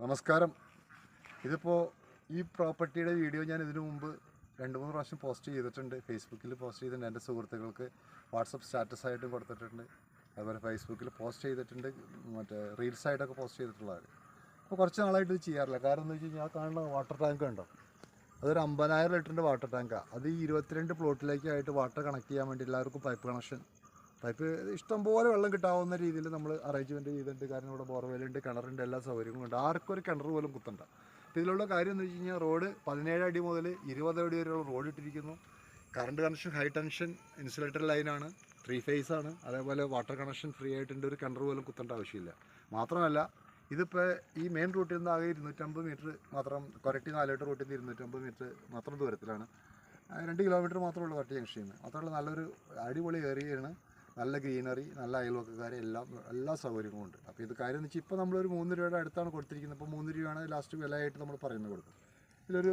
നമസ്കാരം. ഇതിപ്പോൾ ഈ പ്രോപ്പർട്ടിയുടെ വീഡിയോ ഞാൻ ഇതിനു മുമ്പ് 2-3 പ്രാവശ്യം പോസ്റ്റ് ചെയ്തിട്ടുണ്ട്. ഫേസ്ബുക്കിൽ പോസ്റ്റ് ചെയ്തിട്ടുണ്ട്, എൻ്റെ സുഹൃത്തുക്കൾക്ക് വാട്സപ്പ് സ്റ്റാറ്റസായിട്ടും കൊടുത്തിട്ടുണ്ട്, അതുപോലെ ഫേസ്ബുക്കിൽ പോസ്റ്റ് ചെയ്തിട്ടുണ്ട്, മറ്റേ റീൽസായിട്ടൊക്കെ പോസ്റ്റ് ചെയ്തിട്ടുള്ളവർ. അപ്പോൾ കുറച്ച് നാളായിട്ട് ഇത് ചെയ്യാറില്ല. കാരണം എന്ന് വെച്ച് കഴിഞ്ഞാൽ ആ കാണുന്ന വാട്ടർ ടാങ്ക് ഉണ്ടോ, അതൊരു 50,000 ലിറ്ററിൻ്റെ വാട്ടർ ടാങ്കാണ്. അത് ഈ 22 പ്ലോട്ടിലേക്കായിട്ട് വാട്ടർ കണക്ട് ചെയ്യാൻ വേണ്ടി എല്ലാവർക്കും പൈപ്പ് ഇഷ്ടംപോലെ വെള്ളം കിട്ടാവുന്ന രീതിയിൽ നമ്മൾ അറേഞ്ച്മെൻറ്റ് ചെയ്തിട്ടുണ്ട്. കാരണം ഇവിടെ ബോർവെല്ലുണ്ട്, കിണറുണ്ട്, എല്ലാ സൗകര്യങ്ങളും ഉണ്ട്. ആർക്കും ഒരു കിണർ പോലും കുത്തണ്ട. അപ്പോൾ ഇതിലുള്ള കാര്യം എന്ന് വെച്ച് കഴിഞ്ഞാൽ റോഡ് 17 അടി മുതൽ 20 അടി വരെയുള്ള റോഡ് ഇട്ടിരിക്കുന്നു. Current connection high tension insulator ലൈനാണ്, 3 ഫേസ് ആണ്. അതേപോലെ വാട്ടർ കണക്ഷൻ ഫ്രീ ആയിട്ടുണ്ട്. ഒരു കിണർ പോലും കുത്തേണ്ട ആവശ്യമില്ല. മാത്രമല്ല ഇതിപ്പോൾ ഈ മെയിൻ റൂട്ടിൽ നിന്ന് ആകെ 250 മീറ്റർ മാത്രം, കൊരട്ടി 4 റൂട്ടിൽ നിന്ന് 250 മീറ്റർ മാത്രം ദൂരത്തിലാണ്. 2 കിലോമീറ്റർ മാത്രമേ ഉള്ളൂ കൊരട്ടി ജംഗ്ഷനിൽ നിന്ന്. മാത്രമല്ല നല്ലൊരു അടിപൊളി ഏരിയയാണ്, നല്ല ഗ്രീനറി, നല്ല അയൽവക്കക്കാരെ എല്ലാ സൗകര്യങ്ങളും ഉണ്ട്. അപ്പോൾ ഇത് കാര്യം എന്ന് വെച്ചാൽ ഇപ്പോൾ നമ്മളൊരു 3 രൂപയുടെ അടുത്താണ് കൊടുത്തിരിക്കുന്നത്. ഇപ്പോൾ 3 രൂപയാണ് ലാസ്റ്റ് വിലയായിട്ട് നമ്മൾ പറയുന്നത് കൊടുക്കും. ഇതിലൊരു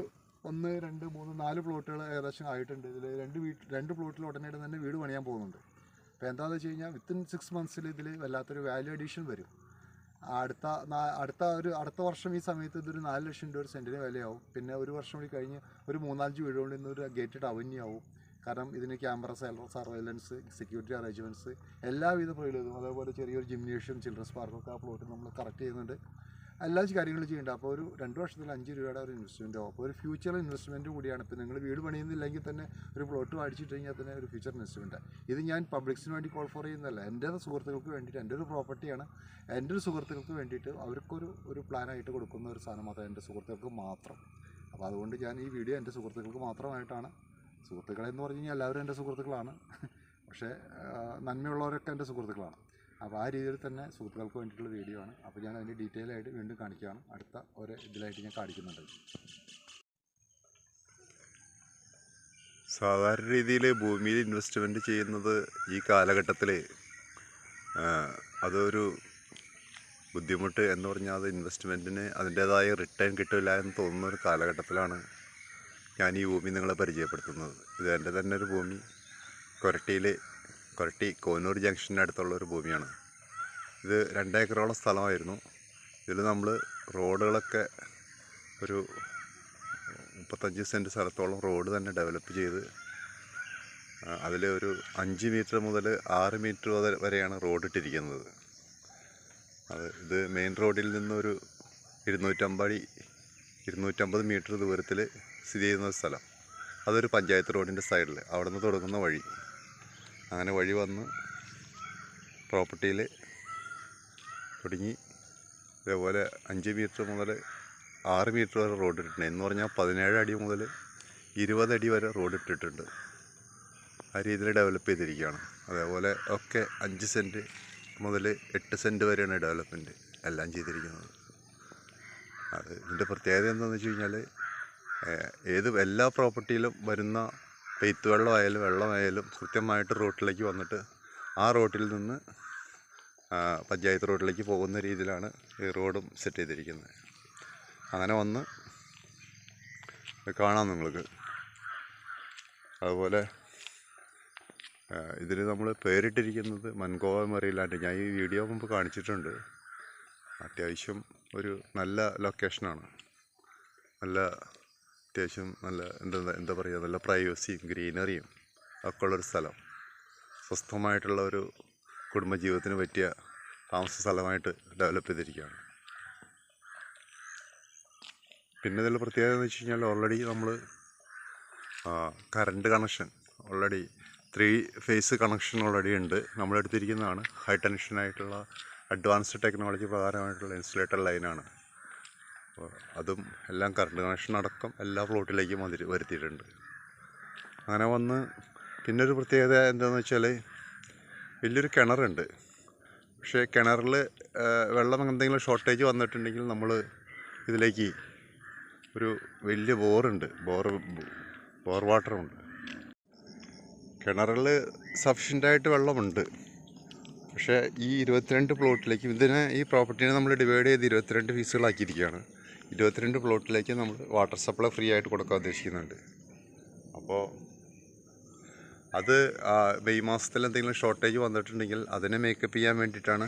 1, 2, 3, 4 പ്ലോട്ടുകൾ ഏകദേശം ആയിട്ടുണ്ട്. ഇതിൽ 2 പ്ലോട്ടിൽ ഉടനടി തന്നെ വീട് പണിയാൻ പോകുന്നുണ്ട്. അപ്പോൾ എന്താണെന്ന് വെച്ച് കഴിഞ്ഞാൽ വിത്തിൻ 6 മന്ത്സിൽ ഇതിൽ വല്ലാത്തൊരു വാല്യൂ അഡീഷൻ വരും. അടുത്ത വർഷം ഈ സമയത്ത് ഇതൊരു 4 ലക്ഷം രൂപ ഒരു സെൻറ്റിന് വിലയാവും. പിന്നെ ഒരു വർഷം കൂടി കഴിഞ്ഞ് ഒരു 3-5 വീട് കൊണ്ട് ഇന്നൊരു ഗേറ്റഡ് അവന്യൂ ആവും. കാരണം ഇതിന് ക്യാമറ സർവൈലൻസ്, സെക്യൂരിറ്റി അറേഞ്ച്മെൻറ്റ്സ്, എല്ലാവിധ പ്രിവിലേജും, അതേപോലെ ചെറിയൊരു ജിംനേഷ്യം, ചിൽഡ്രൻസ് പാർക്കൊക്കെ ആ പ്ലോട്ടിൽ നമ്മൾ കറക്റ്റ് ചെയ്യുന്നുണ്ട്. എല്ലാ കാര്യങ്ങളും ചെയ്യുന്നുണ്ട്. അപ്പോൾ ഒരു 2 വർഷത്തിൽ 5 രൂപയുടെ ഒരു ഇൻവെസ്റ്റ്മെൻറ്റ് ആവും. അപ്പോൾ ഒരു ഫ്യൂച്ചർ ഇൻവെസ്റ്റ്മെൻറ്റ് കൂടിയാണ്. ഇപ്പോൾ നിങ്ങൾ വീട് പണിയുന്നില്ലെങ്കിൽ തന്നെ ഒരു പ്ലോട്ട് മേടിച്ചിട്ട് കഴിഞ്ഞാൽ തന്നെ ഒരു ഫ്യൂച്ചർ ഇൻവെസ്റ്റ്മെൻറ്റാണ്. ഇത് ഞാൻ പബ്ലിക്സിന് വേണ്ടി കോൾ ഫോർ ചെയ്യുന്നതല്ല, എൻ്റെ സുഹൃത്തുക്കൾക്ക് വേണ്ടിയിട്ട്, എൻ്റെ ഒരു പ്രോപ്പർട്ടിയാണ്, എൻ്റെ ഒരു സുഹൃത്തുക്കൾക്ക് വേണ്ടിയിട്ട് അവർക്കൊരു പ്ലാനായിട്ട് കൊടുക്കുന്ന ഒരു സാധനം മാത്രം, എൻ്റെ സുഹൃത്തുക്കൾക്ക് മാത്രം. അപ്പോൾ അതുകൊണ്ട് ഞാൻ ഈ വീഡിയോ എൻ്റെ സുഹൃത്തുക്കൾക്ക് മാത്രമായിട്ടാണ്. സുഹൃത്തുക്കളെന്ന് പറഞ്ഞു കഴിഞ്ഞാൽ എല്ലാവരും എൻ്റെ സുഹൃത്തുക്കളാണ്, പക്ഷേ നന്മയുള്ളവരൊക്കെ എൻ്റെ സുഹൃത്തുക്കളാണ്. അപ്പോൾ ആ രീതിയിൽ തന്നെ സുഹൃത്തുക്കൾക്ക് വേണ്ടിയിട്ടുള്ള വീഡിയോ ആണ്. അപ്പോൾ ഞാൻ അതിൻ്റെ ഡീറ്റെയിൽ ആയിട്ട് വീണ്ടും കാണിക്കുകയാണ്. അടുത്ത ഒരു ഇതിലായിട്ട് ഞാൻ കാണിക്കുന്നുണ്ട്. സാധാരണ രീതിയിൽ ഭൂമിയിൽ ഇൻവെസ്റ്റ്മെൻറ്റ് ചെയ്യുന്നത് ഈ കാലഘട്ടത്തിൽ അതൊരു ബുദ്ധിമുട്ട് എന്ന് പറഞ്ഞാൽ അത് ഇൻവെസ്റ്റ്മെൻറ്റിന് അതിൻ്റേതായ റിട്ടേൺ കിട്ടില്ല എന്ന് തോന്നുന്ന ഒരു കാലഘട്ടത്തിലാണ് ഞാൻ ഈ ഭൂമി നിങ്ങളെ പരിചയപ്പെടുത്തുന്നത്. ഇത് എൻ്റെ തന്നെ ഒരു ഭൂമി, കൊരട്ടി കോന്നൂർ ജംഗ്ഷൻ്റെ അടുത്തുള്ള ഒരു ഭൂമിയാണ്. ഇത് 2 ഏക്കറോളം സ്ഥലമായിരുന്നു. ഇതിൽ നമ്മൾ റോഡുകളൊക്കെ ഒരു 35 സെൻറ്റ് സ്ഥലത്തോളം റോഡ് തന്നെ ഡെവലപ്പ് ചെയ്ത് അതിൽ ഒരു 5 മീറ്റർ മുതൽ 6 മീറ്റർ വരെയാണ് റോഡ് ഇട്ടിരിക്കുന്നത്. ഇത് മെയിൻ റോഡിൽ നിന്നൊരു 250 മീറ്റർ ദൂരത്തിൽ സ്ഥിതി ചെയ്യുന്ന ഒരു സ്ഥലം. അതൊരു പഞ്ചായത്ത് റോഡിൻ്റെ സൈഡിൽ അവിടെ നിന്ന് തുടങ്ങുന്ന വഴി, അങ്ങനെ വഴി വന്ന് പ്രോപ്പർട്ടിയിൽ തുടങ്ങി ഇതേപോലെ 5 മീറ്റർ മുതൽ 6 മീറ്റർ വരെ റോഡ് ഇട്ടിട്ടുണ്ട്. എന്ന് പറഞ്ഞാൽ 17 അടി മുതൽ 20 അടി വരെ റോഡ് ഇട്ടിട്ടുണ്ട്. ആ രീതിയിൽ ഡെവലപ്പ് ചെയ്തിരിക്കുകയാണ്. അതേപോലെ ഒക്കെ 5 സെൻറ്റ് മുതൽ 8 സെൻറ്റ് വരെയാണ് ഡെവലപ്മെൻറ്റ് എല്ലാം ചെയ്തിരിക്കുന്നത്. ഇതിൻ്റെ പ്രത്യേകത എന്താണെന്ന് വെച്ച് കഴിഞ്ഞാൽ എല്ലാ പ്രോപ്പർട്ടിയിലും വരുന്ന പെയ്ത്ത് വെള്ളമായാലും കൃത്യമായിട്ട് റോട്ടിലേക്ക് വന്നിട്ട് ആ റോട്ടിൽ നിന്ന് പഞ്ചായത്ത് റോഡിലേക്ക് പോകുന്ന രീതിയിലാണ് ഈ റോഡും സെറ്റ് ചെയ്തിരിക്കുന്നത്. അങ്ങനെ വന്ന് കാണാം നിങ്ങൾക്ക്. അതുപോലെ ഇതിന് നമ്മൾ പേരിട്ടിരിക്കുന്നത് മൻകോവ മെറിലാൻഡ്. ഞാൻ ഈ വീഡിയോ മുമ്പ് കാണിച്ചിട്ടുണ്ട്. അത്യാവശ്യം ഒരു നല്ല ലൊക്കേഷനാണ്, അത്യാവശ്യം നല്ല എന്താ പറയുക, നല്ല പ്രൈവസിയും ഗ്രീനറിയും ഒക്കെ ഉള്ളൊരു സ്ഥലം, സ്വസ്ഥമായിട്ടുള്ള ഒരു കുടുംബജീവിതത്തിന് പറ്റിയ താമസ സ്ഥലമായിട്ട് ഡെവലപ്പ് ചെയ്തിരിക്കുകയാണ്. പിന്നെ ഇതിൽ പ്രത്യേകത എന്ന് വെച്ച് കഴിഞ്ഞാൽ ഓൾറെഡി നമ്മൾ current connection 3 face connection already ഉണ്ട്. നമ്മളെടുത്തിരിക്കുന്നതാണ് ഹൈ ടെൻഷനായിട്ടുള്ള അഡ്വാൻസ്ഡ് ടെക്നോളജി പ്രകാരമായിട്ടുള്ള ഇൻസുലേറ്റർ ലൈനാണ്. അതും എല്ലാം കറണ്ട് കണക്ഷൻ അടക്കം എല്ലാ പ്ലോട്ടിലേക്കും വരുത്തിയിട്ടുണ്ട്. അങ്ങനെ വന്ന് പിന്നൊരു പ്രത്യേകത എന്താണെന്ന് വെച്ചാൽ വലിയൊരു കിണറുണ്ട്. പക്ഷേ കിണറിൽ വെള്ളം എന്തെങ്കിലും ഷോർട്ടേജ് വന്നിട്ടുണ്ടെങ്കിൽ നമ്മൾ ഇതിലേക്ക് ഒരു വലിയ ബോർ വാട്ടറുണ്ട്. കിണറിൽ സഫിഷ്യൻ്റായിട്ട് വെള്ളമുണ്ട്. പക്ഷേ ഈ 22 പ്ലോട്ടിലേക്ക് ഈ പ്രോപ്പർട്ടീനെ നമ്മൾ ഡിവൈഡ് ചെയ്ത് 22 പീസുകളാക്കിയിരിക്കുകയാണ്. 22 പ്ലോട്ടിലേക്ക് നമ്മൾ വാട്ടർ സപ്ലൈ ഫ്രീ ആയിട്ട് കൊടുക്കാൻ ഉദ്ദേശിക്കുന്നുണ്ട്. അപ്പോൾ അത് മെയ് മാസത്തിൽ എന്തെങ്കിലും ഷോർട്ടേജ് വന്നിട്ടുണ്ടെങ്കിൽ അതിനെ മേക്കപ്പ് ചെയ്യാൻ വേണ്ടിയിട്ടാണ്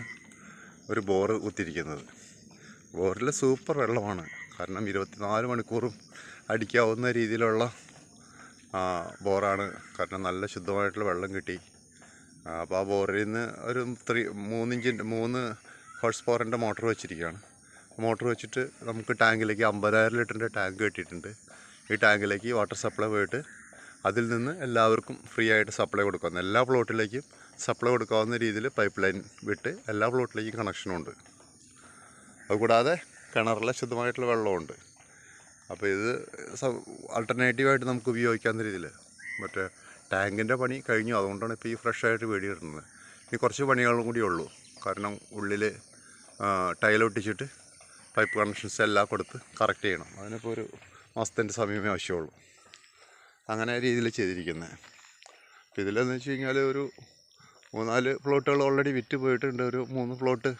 ഒരു ബോറ് കുത്തിയിരിക്കുന്നത്. ബോറിൽ സൂപ്പർ വെള്ളമാണ്. കാരണം 24 മണിക്കൂറും അടിക്കാവുന്ന രീതിയിലുള്ള ബോറാണ്. കാരണം നല്ല ശുദ്ധമായിട്ടുള്ള വെള്ളം കിട്ടി. അപ്പോൾ ആ ബോറിൽ നിന്ന് ഒരു 3 ഹോഴ്സ് പവറിൻ്റെ മോട്ടർ വെച്ചിരിക്കുകയാണ്. മോട്ടർ വെച്ചിട്ട് നമുക്ക് ടാങ്കിലേക്ക് 50,000 ലിറ്ററിൻ്റെ ടാങ്ക് കെട്ടിയിട്ടുണ്ട്. ഈ ടാങ്കിലേക്ക് വാട്ടർ സപ്ലൈ പോയിട്ട് അതിൽ നിന്ന് എല്ലാവർക്കും ഫ്രീ ആയിട്ട് സപ്ലൈ കൊടുക്കാവുന്ന, എല്ലാ പ്ലോട്ടിലേക്കും സപ്ലൈ കൊടുക്കാവുന്ന രീതിയിൽ പൈപ്പ് ലൈൻ വിട്ട് എല്ലാ പ്ലോട്ടിലേക്കും കണക്ഷനുണ്ട്. അതുകൂടാതെ കിണറിലെ ശുദ്ധമായിട്ടുള്ള വെള്ളമുണ്ട്. അപ്പോൾ ഇത് ആൾട്ടർനേറ്റീവായിട്ട് നമുക്ക് ഉപയോഗിക്കാവുന്ന രീതിയിൽ. മറ്റേ ടാങ്കിൻ്റെ പണി കഴിഞ്ഞു, അതുകൊണ്ടാണ് ഇപ്പോൾ ഈ ഫ്രഷായിട്ട് വീഡിയോ ഇടുന്നത്. ഇനി കുറച്ച് പണികളും കൂടി ഉള്ളൂ. കാരണം ഉള്ളിൽ ടൈലൊട്ടിച്ചിട്ട് പൈപ്പ് കണക്ഷൻസ് എല്ലാം കൊടുത്ത് കറക്റ്റ് ചെയ്യണം. അതിനിപ്പോൾ ഒരു മാസത്തിൻ്റെ സമയമേ ആവശ്യമുള്ളൂ. അങ്ങനെ രീതിയിൽ ചെയ്തിരിക്കുന്നത്. അപ്പോൾ ഇതിലെന്ന് വെച്ച് കഴിഞ്ഞാൽ ഒരു 3-4 പ്ലോട്ടുകൾ ഓൾറെഡി വിറ്റ് പോയിട്ടുണ്ട്. ഒരു 3 പ്ലോട്ട്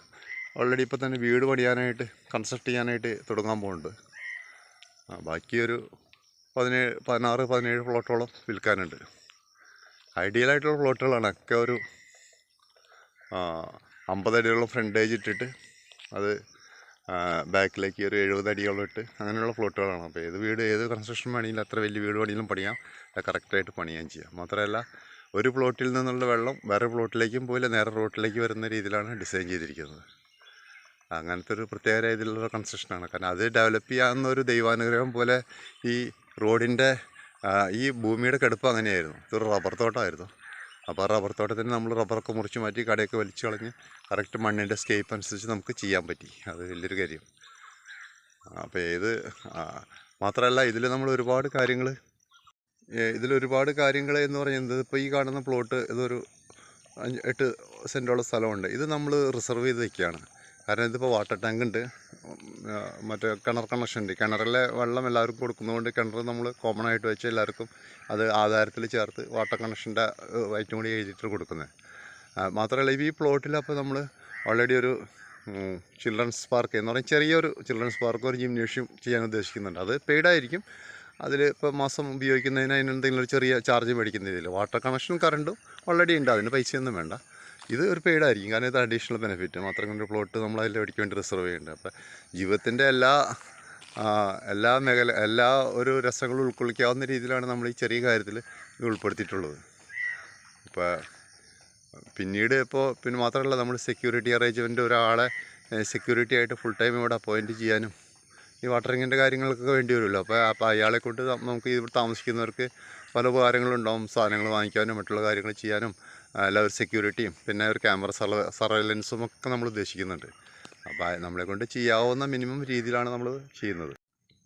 ഓൾറെഡി ഇപ്പോൾ തന്നെ വീട് പണിയാനായിട്ട് കൺസ്ട്രക്ട് ചെയ്യാനായിട്ട് തുടങ്ങാൻ പോകുന്നുണ്ട്. ബാക്കി ഒരു 16-17 പ്ലോട്ടോളം വിൽക്കാനുണ്ട്. ഐഡിയലായിട്ടുള്ള പ്ലോട്ടുകളാണ്. ഒക്കെ ഒരു 50 അടിയോളം ഫ്രണ്ടേജ് ഇട്ടിട്ട് അത് ബാക്കിലേക്ക് ഒരു 70 അടിയോളം ഇട്ട് അങ്ങനെയുള്ള പ്ലോട്ടുകളാണ്. അപ്പോൾ ഏത് കൺസ്ട്രക്ഷൻ പണിയിലും അത്ര വലിയ വീട് പണിയിലും പണിയാം, കറക്റ്റായിട്ട് പണിയാൻ ചെയ്യാം. മാത്രമല്ല ഒരു പ്ലോട്ടിൽ നിന്നുള്ള വെള്ളം വേറെ പ്ലോട്ടിലേക്കും പോയില്ല, നേരെ റോട്ടിലേക്ക് വരുന്ന രീതിയിലാണ് ഡിസൈൻ ചെയ്തിരിക്കുന്നത്. അങ്ങനത്തെ ഒരു പ്രത്യേക രീതിയിലുള്ള കൺസ്ട്രക്ഷനാണ്. കാരണം അത് ഡെവലപ്പ് ചെയ്യാവുന്ന ഒരു ദൈവാനുഗ്രഹം പോലെ ഈ റോഡിൻ്റെ ഈ ഭൂമിയുടെ കിടപ്പ് അങ്ങനെയായിരുന്നു. ഇതൊരു റബ്ബർ തോട്ടമായിരുന്നു. അപ്പോൾ ആ റബ്ബർ തോട്ടത്തിന് നമ്മൾ റബ്ബറൊക്കെ മുറിച്ച് മാറ്റി കടയൊക്കെ വലിച്ചു കളഞ്ഞ് കറക്റ്റ് മണ്ണിൻ്റെ സ്കേപ്പ് അനുസരിച്ച് നമുക്ക് ചെയ്യാൻ പറ്റി. അത് വലിയൊരു കാര്യം. അപ്പോൾ മാത്രമല്ല ഇതിൽ ഒരുപാട് കാര്യങ്ങൾ എന്ന് പറയുന്നത്, ഇപ്പോൾ ഈ കാണുന്ന പ്ലോട്ട് ഇതൊരു 8 സെൻറ്റോളം സ്ഥലമുണ്ട്. ഇത് നമ്മൾ റിസർവ് ചെയ്ത് വയ്ക്കുകയാണ്. കാരണം ഇതിപ്പോൾ വാട്ടർ ടാങ്ക് ഉണ്ട്, മറ്റേ കിണർ കണക്ഷൻ ഉണ്ട്. കിണറിലെ വെള്ളം എല്ലാവർക്കും കൊടുക്കുന്നതുകൊണ്ട് കിണർ നമ്മൾ കോമൺ ആയിട്ട് വെച്ച് എല്ലാവർക്കും അത് ആധാരത്തിൽ ചേർത്ത് വാട്ടർ കണക്ഷൻ്റെ വൈറ്റും കൂടി എഴുതിയിട്ട് കൊടുക്കുന്നത്. മാത്രമല്ല ഈ പ്ലോട്ടിൽ അപ്പോൾ നമ്മൾ ഓൾറെഡി ഒരു ചിൽഡ്രൻസ് പാർക്ക് എന്ന് പറഞ്ഞാൽ ചെറിയൊരു ചിൽഡ്രൻസ് പാർക്ക്, ഒരു ജിംനേഷ്യം ചെയ്യാൻ ഉദ്ദേശിക്കുന്നുണ്ട്. അത് പെയ്ഡായിരിക്കും. അതിൽ ഇപ്പോൾ മാസം ഉപയോഗിക്കുന്നതിന് അതിനെന്തെങ്കിലും ഒരു ചെറിയ ചാർജ് മേടിക്കുന്ന രീതിയിൽ. വാട്ടർ കണക്ഷനും കറണ്ടും ഓൾറെഡി ഉണ്ട്, അതിന് പൈസയൊന്നും വേണ്ട. ഇത് ഒരു പെയ്ഡായിരിക്കും. കാരണം ഇത് അഡീഷണൽ ബെനിഫിറ്റ് മാത്രം കൊണ്ട് പ്ലോട്ട് നമ്മൾ അതിൽ മേടിക്കാൻ വേണ്ടി റിസർവ് ചെയ്യുന്നുണ്ട്. അപ്പോൾ ജീവിതത്തിൻ്റെ എല്ലാ ഒരു രസങ്ങളും ഉൾക്കൊള്ളിക്കാവുന്ന രീതിയിലാണ് നമ്മൾ ഈ ചെറിയ കാര്യത്തിൽ ഇത് ഉൾപ്പെടുത്തിയിട്ടുള്ളത്. ഇപ്പോൾ പിന്നീട് പിന്നെ മാത്രമല്ല നമ്മൾ സെക്യൂരിറ്റി അറേഞ്ച്മെൻറ്റ് ഒരാളെ സെക്യൂരിറ്റി ആയിട്ട് ഫുൾ ടൈം ഇവിടെ അപ്പോയിൻറ്റ് ചെയ്യാനും ഈ വാട്ടറിങ്ങിൻ്റെ കാര്യങ്ങൾക്കൊക്കെ വേണ്ടി വരുമല്ലോ. അപ്പോൾ അയാളെ കൊണ്ട് നമുക്ക് ഇവിടെ താമസിക്കുന്നവർക്ക് പല ഉപകാരങ്ങളുണ്ടാവും. സാധനങ്ങൾ വാങ്ങിക്കാനും മറ്റുള്ള കാര്യങ്ങൾ ചെയ്യാനും എല്ലാവരും സെക്യൂരിറ്റിയും പിന്നെ ഒരു ക്യാമറ സർവൈലൻസും ഒക്കെ നമ്മൾ ഉദ്ദേശിക്കുന്നുണ്ട്. അപ്പോൾ നമ്മളെ കൊണ്ട് ചെയ്യാവുന്ന മിനിമം രീതിയിലാണ് നമ്മൾ ചെയ്യുന്നത്.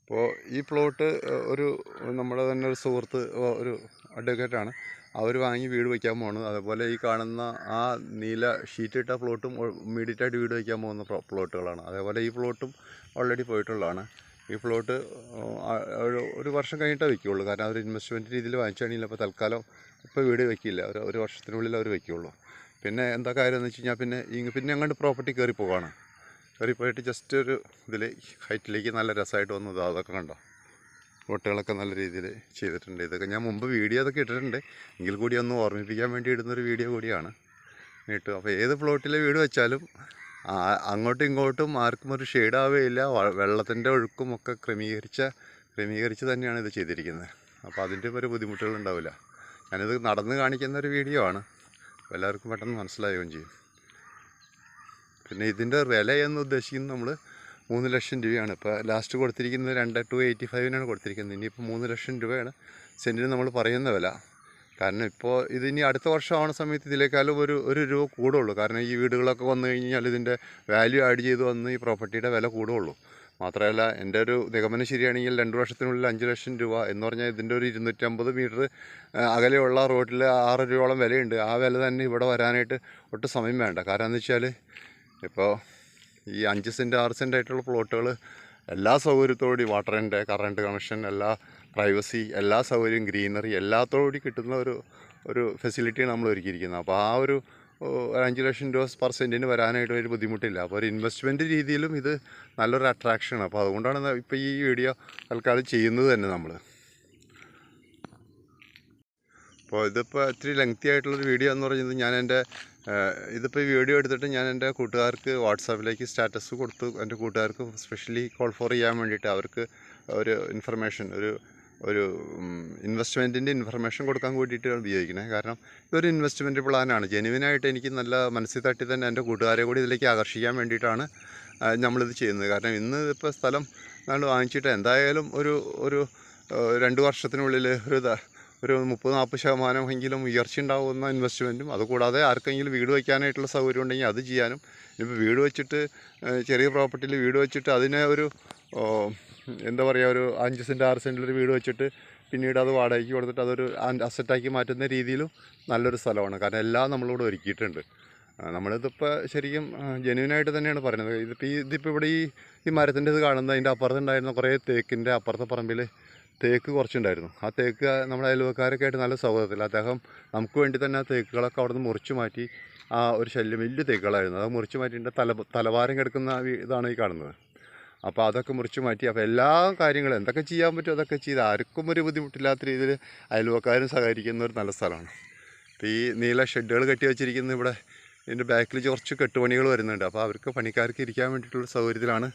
അപ്പോൾ ഈ പ്ലോട്ട് നമ്മുടെ തന്നെ ഒരു സുഹൃത്ത്, ഒരു അഡ്വക്കേറ്റാണ്, അവർ വാങ്ങി വീട് വയ്ക്കാൻ പോകുന്നത്. അതുപോലെ ഈ കാണുന്ന ആ നീല ഷീറ്റിട്ട പ്ലോട്ടും ഇമ്മീഡിയറ്റായിട്ട് വീട് വയ്ക്കാൻ പോകുന്ന പ്ലോട്ടുകളാണ്. അതേപോലെ ഈ പ്ലോട്ടും ഓൾറെഡി പോയിട്ടുള്ളതാണ്. ഈ പ്ലോട്ട് ഒരു വർഷം കഴിഞ്ഞിട്ടേ വയ്ക്കുകയുള്ളൂ. കാരണം അവർ ഇൻവെസ്റ്റ്മെൻറ്റ് രീതിയിൽ വാങ്ങിച്ചാണെങ്കിൽ അപ്പോൾ തൽക്കാലം ഇപ്പോൾ വീട് വയ്ക്കില്ല, ഒരു വർഷത്തിനുള്ളിൽ അവർ വയ്ക്കുകയുള്ളൂ. പിന്നെ എന്താ കാര്യം എന്ന് വെച്ച് കഴിഞ്ഞാൽ പിന്നെ അങ്ങോട്ട് പ്രോപ്പർട്ടി കയറി പോയിട്ട് ജസ്റ്റ് ഒരു ഇതിൽ ഹൈറ്റിലേക്ക് നല്ല രസമായിട്ട് വന്നത് അതൊക്കെ കണ്ടോ. പ്ലോട്ടുകളൊക്കെ നല്ല രീതിയിൽ ചെയ്തിട്ടുണ്ട്. ഇതൊക്കെ ഞാൻ മുമ്പ് വീഡിയോ അതൊക്കെ ഇട്ടിട്ടുണ്ട്, എങ്കിൽ കൂടി ഒന്ന് ഓർമ്മിപ്പിക്കാൻ വേണ്ടി ഇടുന്നൊരു വീഡിയോ കൂടിയാണ് കേട്ടോ. അപ്പോൾ ഏത് പ്ലോട്ടിലെ വീട് വെച്ചാലും അങ്ങോട്ടും ഇങ്ങോട്ടും ആർക്കും ഒരു ഷെയ്ഡാവുകയില്ല. വെള്ളത്തിൻ്റെ ഒഴുക്കും ഒക്കെ ക്രമീകരിച്ച് തന്നെയാണ് ഇത് ചെയ്തിരിക്കുന്നത്. അപ്പോൾ അതിൻ്റെ ഒരു ബുദ്ധിമുട്ടുകളുണ്ടാവില്ല. ഞാനിത് നടന്ന് കാണിക്കുന്ന ഒരു വീഡിയോ ആണ്, എല്ലാവർക്കും പെട്ടെന്ന് മനസ്സിലാവുകയും ചെയ്യും. പിന്നെ ഇതിൻ്റെ വില എന്ന് ഉദ്ദേശിക്കുന്നത് നമ്മൾ 3 ലക്ഷം രൂപയാണ്. ഇപ്പോൾ ലാസ്റ്റ് കൊടുത്തിരിക്കുന്നത് 2,285 കൊടുത്തിരിക്കുന്നത്. ഇനിയിപ്പോൾ 3 ലക്ഷം രൂപയാണ് സെൻറ്റിന് നമ്മൾ പറയുന്ന വില. കാരണം ഇപ്പോൾ ഇതിനി അടുത്ത വർഷമാവുന്ന സമയത്ത് ഇതിലേക്കാളും ഒരു രൂപ കൂടുള്ളൂ. കാരണം ഈ വീടുകളൊക്കെ വന്നു കഴിഞ്ഞാൽ ഇതിൻ്റെ വാല്യൂ ആഡ് ചെയ്ത് വന്ന് ഈ പ്രോപ്പർട്ടിയുടെ വില കൂടുള്ളൂ. മാത്രമല്ല എൻ്റെ ഒരു നിഗമനം ശരിയാണെങ്കിൽ 2 വർഷത്തിനുള്ളിൽ 5 ലക്ഷം രൂപ എന്ന് പറഞ്ഞാൽ ഇതിൻ്റെ ഒരു 250 മീറ്റർ അകലെയുള്ള റോഡിൽ 6 രൂപയോളം വിലയുണ്ട്. ആ വില തന്നെ ഇവിടെ വരാനായിട്ട് ഒട്ടും സമയം വേണ്ട. കാരണം എന്ന് വെച്ചാൽ ഇപ്പോൾ ഈ 5 സെൻറ്റ് 6 സെൻറ്റ് ആയിട്ടുള്ള പ്ലോട്ടുകൾ എല്ലാ സൗകര്യത്തോടുകൂടി വാട്ടറിൻ്റെ കറണ്ട് കണക്ഷൻ, എല്ലാ പ്രൈവസി, എല്ലാ സൗകര്യവും, ഗ്രീനറി എല്ലാത്തോടുകൂടി കിട്ടുന്ന ഒരു ഫെസിലിറ്റിയാണ് നമ്മൾ ഒരുക്കിയിരിക്കുന്നത്. അപ്പോൾ ആ ഒരു 5 ലക്ഷം രൂപ പെർ സെൻറ്റിന് വരാനായിട്ട് ഒരു ബുദ്ധിമുട്ടില്ല. അപ്പോൾ ഒരു ഇൻവെസ്റ്റ്മെൻറ്റ് രീതിയിലും ഇത് നല്ലൊരു അട്രാക്ഷനാണ്. അപ്പോൾ അതുകൊണ്ടാണ് ഇപ്പോൾ ഈ വീഡിയോ തൽക്കാലം ചെയ്യുന്നത് തന്നെ നമ്മൾ. അപ്പോൾ ഇതിപ്പോൾ ഇത്തിരി ലെങ്തി ആയിട്ടുള്ളൊരു വീഡിയോ എന്ന് പറയുന്നത് ഞാൻ എൻ്റെ ഇതിപ്പോൾ ഈ വീഡിയോ എടുത്തിട്ട് ഞാൻ എൻ്റെ കൂട്ടുകാർക്ക് വാട്സാപ്പിലേക്ക് സ്റ്റാറ്റസ് കൊടുത്തു. എൻ്റെ കൂട്ടുകാർക്ക് സ്പെഷ്യലി കോൾ ഫോർ ചെയ്യാൻ വേണ്ടിയിട്ട് അവർക്ക് ഒരു ഇൻഫർമേഷൻ ഒരു ഇൻവെസ്റ്റ്മെൻറ്റിൻ്റെ ഇൻഫർമേഷൻ കൊടുക്കാൻ വേണ്ടിയിട്ടാണ് ഉപയോഗിക്കുന്നത്. കാരണം ഇതൊരു ഇൻവെസ്റ്റ്മെൻറ്റ് പ്ലാനാണ്. ജെനുവിനായിട്ട് എനിക്ക് നല്ല മനസ്സിൽ തട്ടി തന്നെ എൻ്റെ കൂട്ടുകാരെ കൂടി ഇതിലേക്ക് ആകർഷിക്കാൻ വേണ്ടിയിട്ടാണ് നമ്മളിത് ചെയ്യുന്നത്. കാരണം ഇന്ന് ഇപ്പോൾ സ്ഥലം നമ്മൾ വാങ്ങിച്ചിട്ട് എന്തായാലും ഒരു 2 വർഷത്തിനുള്ളിൽ ഒരു 30-40% എങ്കിലും ഉയർച്ച ഉണ്ടാകുന്ന ഇൻവെസ്റ്റ്മെൻറ്റും, അതുകൂടാതെ ആർക്കെങ്കിലും വീട് വയ്ക്കാനായിട്ടുള്ള സൗകര്യം ഉണ്ടെങ്കിൽ അത് ചെയ്യാനും. ഇപ്പോൾ വീട് വെച്ചിട്ട് ചെറിയ പ്രോപ്പർട്ടിയിൽ വീട് വെച്ചിട്ട് അതിനെ എന്താ പറയുക, ഒരു 5 സെൻറ്റ് 6 സെൻറ്റിലൊരു വീട് വെച്ചിട്ട് പിന്നീട് അത് വാടകയ്ക്ക് കൊടുത്തിട്ട് അതൊരു അസറ്റാക്കി മാറ്റുന്ന രീതിയിലും നല്ലൊരു സ്ഥലമാണ്. കാരണം എല്ലാം നമ്മളിവിടെ ഒരുക്കിയിട്ടുണ്ട്. നമ്മളിതിപ്പോൾ ശരിക്കും ജെന്യുവനായിട്ട് തന്നെയാണ് പറയുന്നത്. ഇതിപ്പോൾ ഇവിടെ ഈ മരത്തിൻ്റെ ഇത് കാണുന്നത്, അതിൻ്റെ അപ്പുറത്തുണ്ടായിരുന്ന കുറേ തേക്കിൻ്റെ അപ്പുറത്തെ പറമ്പിൽ തേക്ക് കുറച്ചുണ്ടായിരുന്നു. ആ തേക്ക് നമ്മുടെ അയൽവക്കാരൊക്കെ ആയിട്ട് നല്ല സൗഹൃദത്തിൽ അദ്ദേഹം നമുക്ക് വേണ്ടി തന്നെ ആ തേക്കുകളൊക്കെ അവിടെ നിന്ന് മുറിച്ച് മാറ്റി. ആ ഒരു ശല്യം വലിയ തേക്കുകളായിരുന്നു, അത് മുറിച്ച് മാറ്റിയിട്ട് തലവാരം കിടക്കുന്ന ഇതാണ് ഈ കാണുന്നത്. അപ്പോൾ അതൊക്കെ മുറിച്ച് മാറ്റി. അപ്പോൾ എല്ലാ കാര്യങ്ങളും എന്തൊക്കെ ചെയ്യാൻ പറ്റും അതൊക്കെ ചെയ്ത് ആർക്കും ഒരു ബുദ്ധിമുട്ടില്ലാത്ത രീതിയിൽ അയൽവക്കാരും സഹകരിക്കുന്ന ഒരു നല്ല സ്ഥലമാണ്. ഇപ്പോൾ ഈ നീല ഷെഡുകൾ കെട്ടി വെച്ചിരിക്കുന്ന ഇവിടെ ഇതിൻ്റെ ബാക്കിൽ കുറച്ച് കെട്ടുപണികൾ വരുന്നുണ്ട്. അപ്പോൾ അവർക്ക് പണിക്കാർക്ക് ഇരിക്കാൻ വേണ്ടിയിട്ടുള്ള സൗകര്യത്തിലാണ്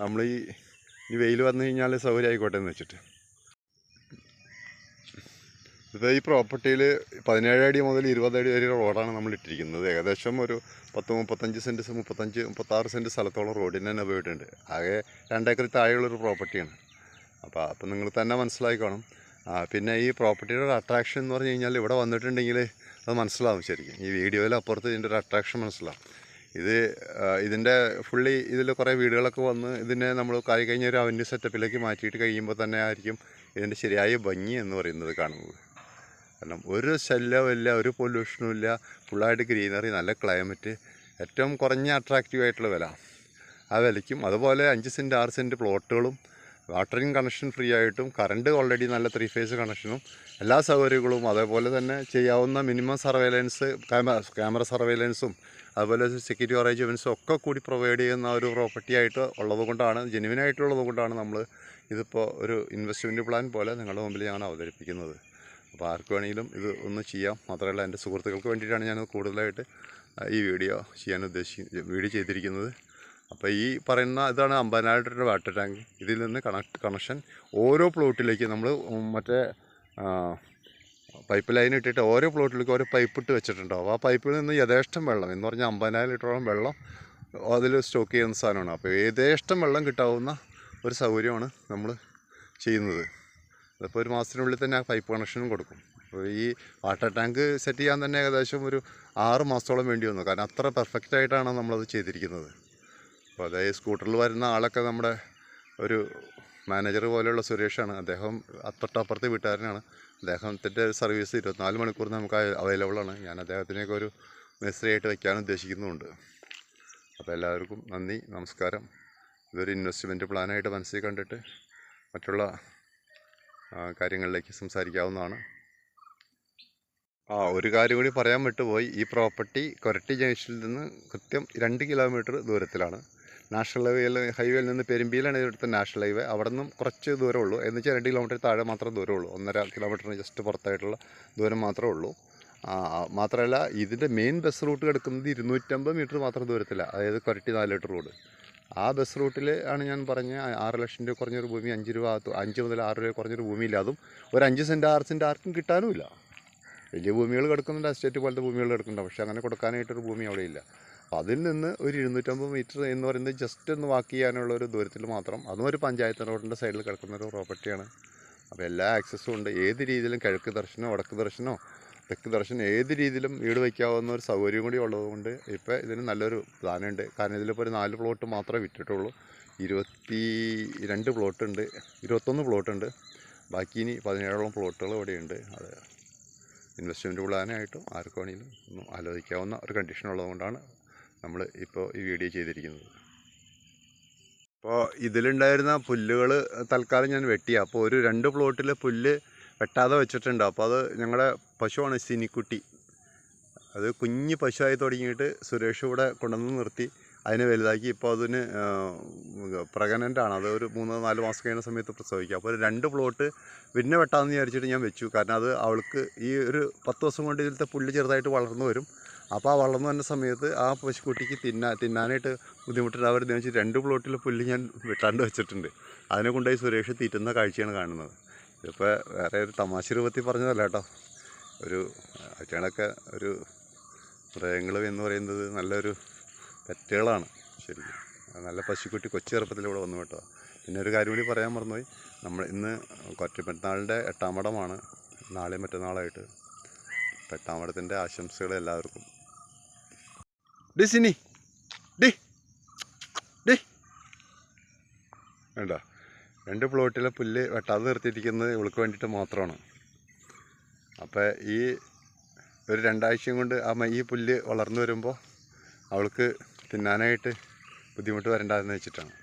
നമ്മൾ ഈ വെയിൽ വന്നു കഴിഞ്ഞാൽ സൗകര്യം ആയിക്കോട്ടെ എന്ന് വെച്ചിട്ട്. ഇപ്പോൾ ഈ പ്രോപ്പർട്ടിയിൽ 17 അടി മുതൽ 20 അടി വരെ റോഡാണ് നമ്മൾ ഇട്ടിരിക്കുന്നത്. ഏകദേശം ഒരു 35 സെൻറ്റ് 36 സെൻറ്റ് സ്ഥലത്തോളം റോഡിന് തന്നെ പോയിട്ടുണ്ട്. ആകെ 2 ഏക്കർ താഴെയുള്ളൊരു പ്രോപ്പർട്ടിയാണ്. അപ്പോൾ നിങ്ങൾ തന്നെ മനസ്സിലാക്കി കാണും. പിന്നെ ഈ പ്രോപ്പർട്ടിയുടെ ഒരു അട്രാക്ഷൻ എന്ന് പറഞ്ഞു കഴിഞ്ഞാൽ ഇവിടെ വന്നിട്ടുണ്ടെങ്കിൽ അത് മനസ്സിലാവും. ശരിക്കും ഈ വീഡിയോയിൽ അപ്പുറത്ത് ഇതിൻ്റെ ഒരു അട്രാക്ഷൻ മനസ്സിലാവും. ഇതിൻ്റെ ഫുള്ളി ഇതിൽ കുറേ വീടുകളൊക്കെ വന്ന് ഇതിനെ നമ്മൾ കഴിഞ്ഞ ഒരു അവന്യൂ സെറ്റപ്പിലേക്ക് മാറ്റിയിട്ട് കഴിയുമ്പോൾ തന്നെ ആയിരിക്കും ഇതിൻ്റെ ശരിയായ ഭംഗി എന്ന് പറയുന്നത് കാണുന്നത്. കാരണം ഒരു ശല്യമില്ല, ഒരു പൊല്യൂഷനും ഇല്ല, ഫുള്ളായിട്ട് ഗ്രീനറി, നല്ല ക്ലൈമറ്റ്, ഏറ്റവും കുറഞ്ഞ അട്രാക്റ്റീവായിട്ടുള്ള വില. ആ വിലയ്ക്കും അതുപോലെ 5 സെൻറ്റ് 6 സെൻറ്റ് പ്ലോട്ടുകളും വാട്ടറിങ് കണക്ഷൻ ഫ്രീ ആയിട്ടും കറണ്ട് ഓൾറെഡി നല്ല 3 ഫേസ് കണക്ഷനും എല്ലാ സൗകര്യങ്ങളും, അതേപോലെ തന്നെ ചെയ്യാവുന്ന മിനിമം സർവൈലൻസ് ക്യാമറ സർവൈലൻസും അതുപോലെ സെക്യൂരിറ്റി അറേഞ്ച്മെൻറ്റ്സും ഒക്കെ കൂടി പ്രൊവൈഡ് ചെയ്യുന്ന ഒരു പ്രോപ്പർട്ടി ആയിട്ട് ഉള്ളത് കൊണ്ടാണ്, ജെന്യുവിനായിട്ടുള്ളത് കൊണ്ടാണ് നമ്മൾ ഇതിപ്പോൾ ഒരു ഇൻവെസ്റ്റ്മെൻറ്റ് പ്ലാൻ പോലെ നിങ്ങളുടെ മുമ്പിൽ ഞാൻ അവതരിപ്പിക്കുന്നത്. അപ്പോൾ ആർക്ക് വേണമെങ്കിലും ഇത് ഒന്ന് ചെയ്യാം. മാത്രമല്ല എൻ്റെ സുഹൃത്തുക്കൾക്ക് വേണ്ടിയിട്ടാണ് ഞാൻ കൂടുതലായിട്ട് ഈ വീഡിയോ ചെയ്തിരിക്കുന്നത്. അപ്പോൾ ഈ പറയുന്ന ഇതാണ് 50,000 ലിറ്റർ വാട്ടർ ടാങ്ക്. ഇതിൽ നിന്ന് കണക്ഷൻ ഓരോ പ്ലോട്ടിലേക്ക് നമ്മൾ മറ്റേ പൈപ്പ് ലൈൻ ഇട്ടിട്ട് ഓരോ പ്ലോട്ടിലേക്ക് ഓരോ പൈപ്പ് ഇട്ട് വെച്ചിട്ടുണ്ടാവും. ആ പൈപ്പിൽ നിന്ന് യഥേഷ്ടം വെള്ളം എന്ന് പറഞ്ഞാൽ 50,000 ലിറ്ററോളം വെള്ളം അതിൽ സ്റ്റോക്ക് ചെയ്യുന്ന സാധനമാണ്. അപ്പോൾ യഥേഷ്ടം വെള്ളം കിട്ടാവുന്ന ഒരു സൗകര്യമാണ് നമ്മൾ ചെയ്യുന്നത്. അതിപ്പോൾ ഒരു മാസത്തിനുള്ളിൽ തന്നെ ആ പൈപ്പ് കണക്ഷനും കൊടുക്കും. അപ്പോൾ ഈ വാട്ടർ ടാങ്ക് സെറ്റ് ചെയ്യാൻ തന്നെ ഏകദേശം ഒരു 6 മാസത്തോളം വേണ്ടി വന്നു. കാരണം അത്ര പെർഫെക്റ്റായിട്ടാണ് നമ്മളത് ചെയ്തിരിക്കുന്നത്. അപ്പോൾ അതായത് സ്കൂട്ടറിൽ വരുന്ന ആളൊക്കെ നമ്മുടെ ഒരു മാനേജർ പോലെയുള്ള സുരേഷാണ്. അദ്ദേഹം തൊട്ടപ്പുറത്തെ വീട്ടുകാരനാണ്. അദ്ദേഹത്തിൻ്റെ സർവീസ് 24 മണിക്കൂർ നമുക്ക് അവൈലബിളാണ്. ഞാൻ അദ്ദേഹത്തിനെയൊക്കെ ഒരു മേസ്ത്രിയായിട്ട് വയ്ക്കാൻ ഉദ്ദേശിക്കുന്നുമുണ്ട്. അപ്പോൾ എല്ലാവർക്കും നന്ദി, നമസ്കാരം. ഇതൊരു ഇൻവെസ്റ്റ്മെൻറ്റ് പ്ലാനായിട്ട് മനസ്സിൽ കണ്ടിട്ട് മറ്റുള്ള കാര്യങ്ങളിലേക്ക് സംസാരിക്കാവുന്നതാണ്. ഒരു കാര്യം കൂടി പറയാൻ വിട്ടുപോയി. ഈ പ്രോപ്പർട്ടി കൊരട്ടി ജംഗ്ഷനിൽ നിന്ന് കൃത്യം 2 കിലോമീറ്റർ ദൂരത്തിലാണ്. നാഷണൽ ഹൈവേയിൽ നിന്ന് പെരുമ്പിയിലാണ് ഇവിടുത്തെ നാഷണൽ ഹൈവേ. അവിടെ നിന്നും കുറച്ച് ദൂരമേ ഉള്ളൂ. എന്ന് വെച്ചാൽ 2 കിലോമീറ്റർ താഴെ മാത്രമേ ദൂരമുള്ളൂ. 1.5 കിലോമീറ്ററിന് ജസ്റ്റ് പുറത്തായിട്ടുള്ള ദൂരം മാത്രമേ ഉള്ളൂ. മാത്രമല്ല ഇതിൻ്റെ മെയിൻ ബസ് റൂട്ട് കിടക്കുന്നത് 250 മീറ്റർ മാത്രം ദൂരത്തിലാണ്. അതായത് കൊരട്ടി 4 ലിറ്റർ റോഡ്. ആ ബസ് റൂട്ടിൽ ആണ് ഞാൻ പറഞ്ഞ 6 ലക്ഷം രൂപ കുറഞ്ഞൊരു ഭൂമി, 5 മുതൽ 6 രൂപ കുറഞ്ഞൊരു ഭൂമിയില്ല. അതും ഒരു 5 സെൻറ്റ് 6 സെൻറ്റ് ആർക്കും കിട്ടാനുമില്ല. വലിയ ഭൂമികൾ കിടക്കുന്നുണ്ട്, എസ്റ്റേറ്റ് പോലത്തെ ഭൂമികൾ കിടക്കുന്നുണ്ട്. പക്ഷേ അങ്ങനെ കൊടുക്കാനായിട്ടൊരു ഭൂമി അവിടെ ഇല്ല. അപ്പോൾ അതിൽ നിന്ന് ഒരു 250 മീറ്റർ എന്ന് പറയുന്നത് ജസ്റ്റ് ഒന്ന് വാക്ക് ചെയ്യാനുള്ള ഒരു ദൂരത്തിൽ മാത്രം, അതും ഒരു പഞ്ചായത്ത് റോഡിൻ്റെ സൈഡിൽ കിടക്കുന്ന ഒരു പ്രോപ്പർട്ടിയാണ്. അപ്പോൾ എല്ലാ ആക്സസും ഉണ്ട്. ഏത് രീതിയിലും കിഴക്ക് ദർശനമോ വടക്ക് ദർശനമോ തെക്ക് ദർശനം ഏത് രീതിയിലും വീട് വയ്ക്കാവുന്ന ഒരു സൗകര്യം കൂടി ഉള്ളതുകൊണ്ട് ഇപ്പോൾ ഇതിന് നല്ലൊരു പ്ലാനുണ്ട്. കാരണം ഇതിലിപ്പോൾ ഒരു 4 പ്ലോട്ട് മാത്രമേ വിറ്റിട്ടുള്ളൂ. 22 പ്ലോട്ടുണ്ട്, 21 പ്ലോട്ടുണ്ട്. ബാക്കി ഇനി 17ഓളം പ്ലോട്ടുകൾ ഇവിടെയുണ്ട്. അത് ഇൻവെസ്റ്റ്മെൻറ്റ് പ്ലാനായിട്ടും ആർക്ക് വേണമെങ്കിലും ഒന്നും ആലോചിക്കാവുന്ന ഒരു കണ്ടീഷൻ ഉള്ളതുകൊണ്ടാണ് നമ്മൾ ഇപ്പോൾ ഈ വീഡിയോ ചെയ്തിരിക്കുന്നത്. അപ്പോൾ ഇതിലുണ്ടായിരുന്ന പുല്ലുകൾ തൽക്കാലം ഞാൻ വെട്ടി. അപ്പോൾ ഒരു 2 പ്ലോട്ടിൽ പുല്ല് വെട്ടാതെ വെച്ചിട്ടുണ്ട്. അപ്പോൾ അത് ഞങ്ങളുടെ പശുവാണ് സിനിക്കുട്ടി. അത് കുഞ്ഞ് പശുവായി തുടങ്ങിയിട്ട് സുരേഷ് ഇവിടെ കൊണ്ടുവന്ന് നിർത്തി അതിനെ വലുതാക്കി ഇപ്പോൾ അതിന് പ്രഗ്നൻ്റ് ആണ്. അത് ഒരു 3-4 മാസം കഴിയുന്ന സമയത്ത് പ്രസവിക്കുക. അപ്പോൾ ഒരു 2 പ്ലോട്ട് പിന്നെ വെട്ടാമെന്ന് വിചാരിച്ചിട്ട് ഞാൻ വെച്ചു. കാരണം അത് അവൾക്ക് ഈ ഒരു 10 ദിവസം കൊണ്ട് ഇതിലത്തെ പുല്ല് ചെറുതായിട്ട് വളർന്നു വരും. അപ്പോൾ ആ വളർന്നു വന്ന സമയത്ത് ആ പശുക്കുട്ടിക്ക് തിന്നാനായിട്ട് ബുദ്ധിമുട്ടുണ്ടാവരുതെന്ന് വെച്ച് 2 പ്ലോട്ടിൽ പുല്ല് ഞാൻ വെട്ടാണ്ട് വെച്ചിട്ടുണ്ട്. അതിനെ കൊണ്ടുപോയി സുരേഷ് തീറ്റുന്ന കാഴ്ചയാണ് കാണുന്നത്. ഇതിപ്പോൾ വേറെ ഒരു തമാശ രൂപത്തിൽ പറഞ്ഞതല്ല കേട്ടോ. ഒരു അറ്റങ്ങളൊക്കെ ഒരു മൃഗങ്ങൾ എന്ന് പറയുന്നത് നല്ലൊരു പെറ്റുകളാണ് ശരിക്കും. നല്ല പശുക്കുട്ടി കൊച്ചു ചെറുപ്പത്തിൽ ഇവിടെ വന്നു കേട്ടോ. പിന്നെ ഒരു കാര്യം കൂടി പറയാൻ മറന്നുപോയി. നമ്മൾ ഇന്ന് കൊറ്റപ്പെരുന്നാളിൻ്റെ 8-ാം പടമാണ്. നാളെയും മറ്റന്നാളായിട്ട് 8-ാം പടത്തിൻ്റെ ആശംസകൾ എല്ലാവർക്കും. ഡി സിനി ഡി ഡി വേണ്ട 2 പ്ലോട്ടിലെ പുല്ല് വെട്ടാതെ നിർത്തിയിരിക്കുന്നത് ഇവൾക്ക് വേണ്ടിയിട്ട് മാത്രമാണ്. അപ്പോൾ ഈ ഒരു 2 ആഴ്ചയും കൊണ്ട് ഈ പുല്ല് വളർന്നു വരുമ്പോൾ അവൾക്ക് തിന്നാനായിട്ട് ബുദ്ധിമുട്ട് വരണ്ടെന്ന് വെച്ചിട്ടാണ്.